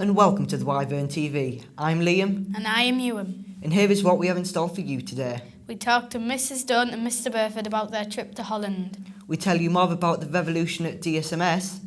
and welcome to the Wyvern TV. I'm Liam. And I am Ewan. And here is what we have installed for you today. We talked to Mrs Dunn and Mr Burford about their trip to Holland. We tell you more about the revolution at DSMS.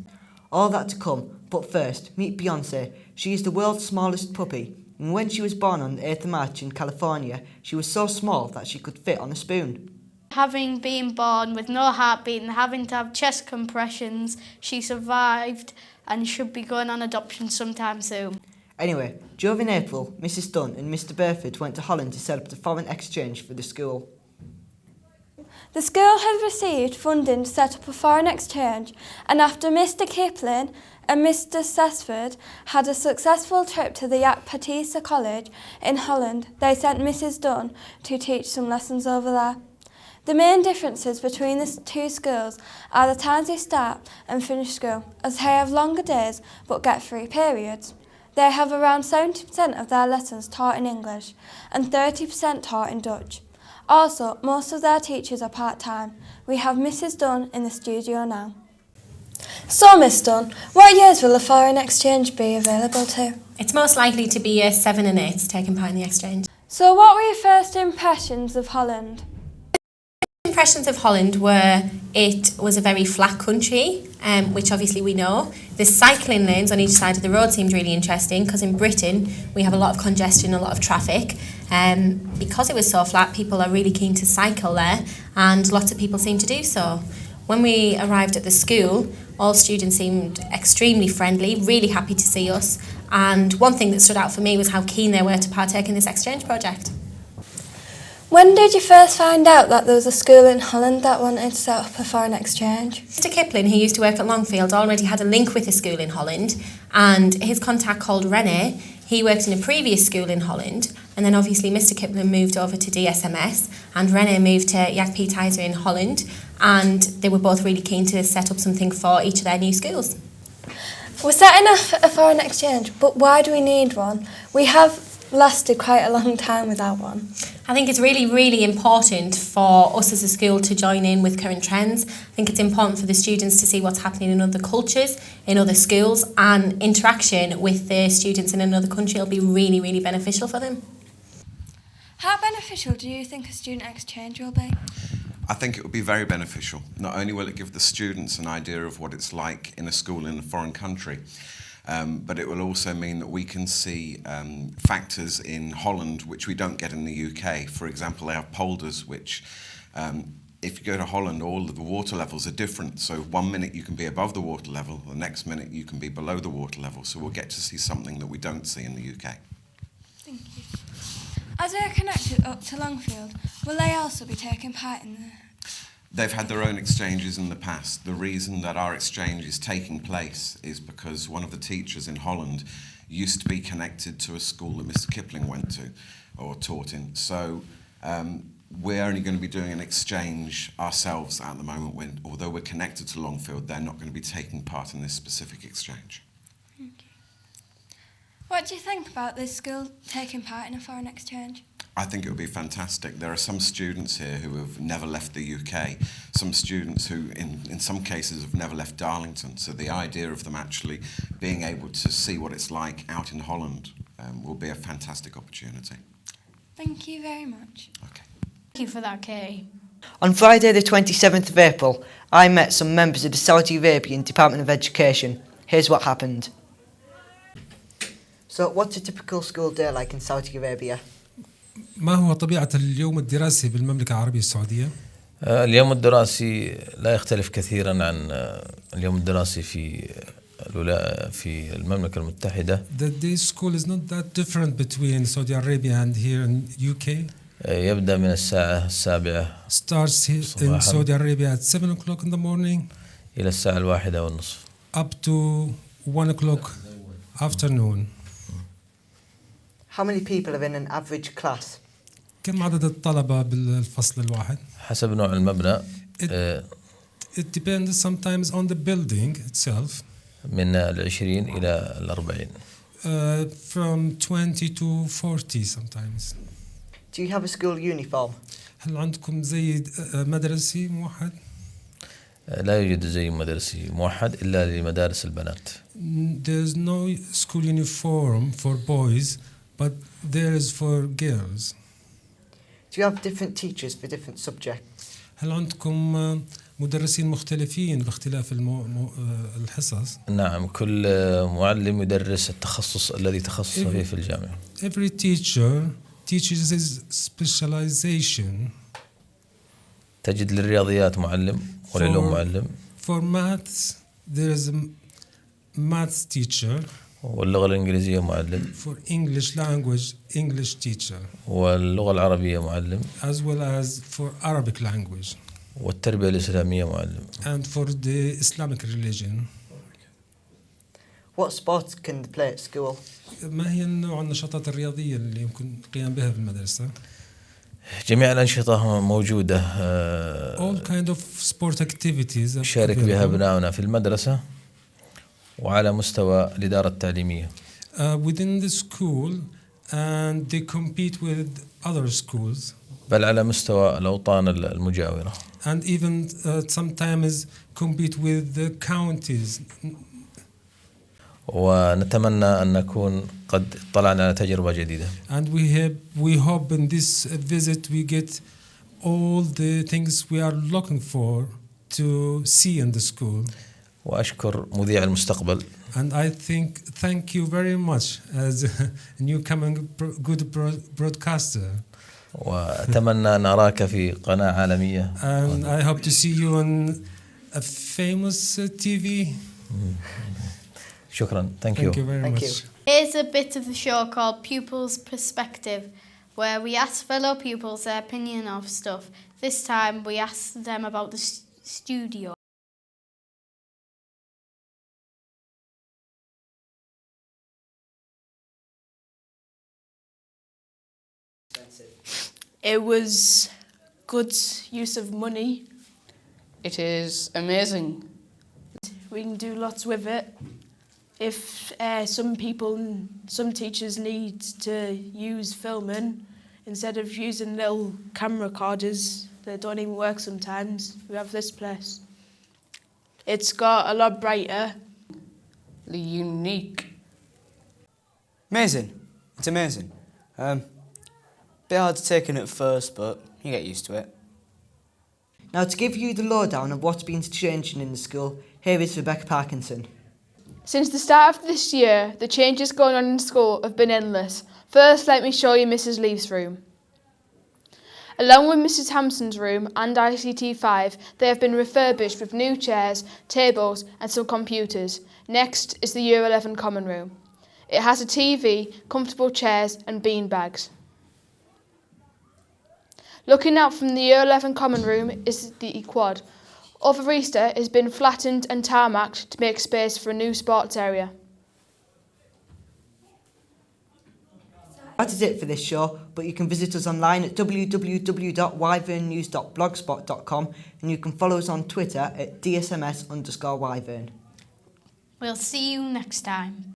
All that to come, but first, meet Beyonce. She is the world's smallest puppy. And when she was born on the 8th of March in California, she was so small that she could fit on a spoon. Having been born with no heartbeat and having to have chest compressions, she survived and should be going on adoption sometime soon. Anyway, during April, Mrs Dunn and Mr Burford went to Holland to set up the foreign exchange for the school. The school had received funding to set up a foreign exchange, and after Mr Kipling and Mr Sesford had a successful trip to the Patissa College in Holland, they sent Mrs Dunn to teach some lessons over there. The main differences between the two schools are the times they start and finish school, as they have longer days but get 3 periods. They have around 70% of their lessons taught in English and 30% taught in Dutch. Also, most of their teachers are part-time. We have Mrs Dunn in the studio now. So, Miss Dunn, what years will the foreign exchange be available to? It's most likely to be year 7 and 8 taking part in the exchange. So what were your first impressions of Holland? Impressions of Holland were it was a very flat country, which obviously we know. The cycling lanes on each side of the road seemed really interesting because in Britain we have a lot of congestion, a lot of traffic. Because it was so flat, people are really keen to cycle there and lots of people seem to do so. When we arrived at the school, all students seemed extremely friendly, really happy to see us, and one thing that stood out for me was how keen they were to partake in this exchange project. When did you first find out that there was a school in Holland that wanted to set up a foreign exchange? Mr Kipling, who used to work at Longfield, already had a link with a school in Holland, and his contact called René, he worked in a previous school in Holland, and then obviously Mr Kipling moved over to DSMS, and René moved to Patissa in Holland, and they were both really keen to set up something for each of their new schools. We're setting up a foreign exchange, but why do we need one? We have lasted quite a long time without one. I think it's really, really important for us as a school to join in with current trends. I think it's important for the students to see what's happening in other cultures, in other schools, and interaction with the students in another country will be really, really beneficial for them. How beneficial do you think a student exchange will be? I think it will be very beneficial. Not only will it give the students an idea of what it's like in a school in a foreign country, but it will also mean that we can see factors in Holland which we don't get in the UK. For example, they have polders which, if you go to Holland, all of the water levels are different. So 1 minute you can be above the water level, the next minute you can be below the water level. So we'll get to see something that we don't see in the UK. Thank you. As they're connected up to Longfield, will they also be taking part in the... They've had their own exchanges in the past. The reason that our exchange is taking place is because one of the teachers in Holland used to be connected to a school that Mr Kipling went to or taught in. So we're only going to be doing an exchange ourselves at the moment. Although we're connected to Longfield, they're not going to be taking part in this specific exchange. Thank you. What do you think about this school taking part in a foreign exchange? I think it would be fantastic. There are some students here who have never left the UK, some students who in some cases have never left Darlington, so the idea of them actually being able to see what it's like out in Holland will be a fantastic opportunity. Thank you very much. Okay. Thank you for that, Katie. On Friday the 27th of April, I met some members of the Saudi Arabian Department of Education. Here's what happened. So what's a typical school day like in Saudi Arabia? ما هو طبيعة اليوم الدراسي بالمملكة العربية السعودية؟ اليوم الدراسي لا يختلف كثيرا عن اليوم الدراسي في المملكة المتحدة. The day school is not that different between Saudi Arabia and here in UK. يبدأ من الساعة 7. Starts in Saudi Arabia at 7 o'clock in the morning. إلى الساعة 1:30. Up to 1 o'clock afternoon. How many people are in an average class? كم عدد الطلبة بالفصل الواحد؟ حسب نوع المبنى. It depends sometimes on the building itself. من 20 إلى 40. From 20 to 40 sometimes. Do you have a school uniform? هل عندكم زي مدرسي موحد؟ لا يوجد زي مدرسي موحد إلا لمدارس البنات. There's no school uniform for boys, but there is for girls. Do you have different teachers for different subjects? هل عندكم مدرسين مختلفين باختلاف الحصص؟ نعم، كل معلم يدرس التخصص الذي تخصص فيه في الجامعة. Every teacher teaches his specialization. تجد للرياضيات معلم وللعلوم معلم. For maths there is a maths teacher. واللغة الإنجليزية معلم. For English language, English teacher. واللغة العربية معلم. As well as for Arabic language. والتربية الإسلامية معلم. And for the Islamic religion. What sports can they play at school? ما هي نوع النشاطات الرياضية اللي يمكن القيام بها في المدرسة؟ جميع الأنشطة موجودة. All kind of sport activities. يشارك بها أبناؤنا في المدرسة وعلى مستوى الإدارة التعليمية. Within the school and they compete with other schools. بل على مستوى الأوطان المجاورة. And even sometimes compete with the counties. ونتمنى أن نكون قد طلعنا على تجربة جديدة. And we hope in this visit we get all the things we are looking for to see in the school. وأشكر مذيع المستقبل. And I thank you very much as a newcoming good broadcaster. وأتمنى أن أراك في قناة عالمية. And I hope to see you on a famous TV. شكرا. Thank you. Thank you very much. Here's a bit of the show called Pupils Perspective, where we ask fellow pupils their opinion of stuff. This time we asked them about the studio. It was good use of money. It is amazing. We can do lots with it. If some teachers need to use filming instead of using little camera recorders that don't even work sometimes, we have this place. It's got a lot brighter. Unique. Amazing. It's amazing. Bit hard to take in at first, but you get used to it. Now, to give you the lowdown of what's been changing in the school, here is Rebecca Parkinson. Since the start of this year, the changes going on in school have been endless. First, let me show you Mrs. Leaf's room. Along with Mrs. Hampson's room and ICT5, they have been refurbished with new chairs, tables and some computers. Next is the Year 11 common room. It has a TV, comfortable chairs and bean bags. Looking out from the Year 11 common room is the quad. Over Easter, it has been flattened and tarmacked to make space for a new sports area. That is it for this show, but you can visit us online at www.wyvernnews.blogspot.com and you can follow us on Twitter at @DSMS_Wyvern. We'll see you next time.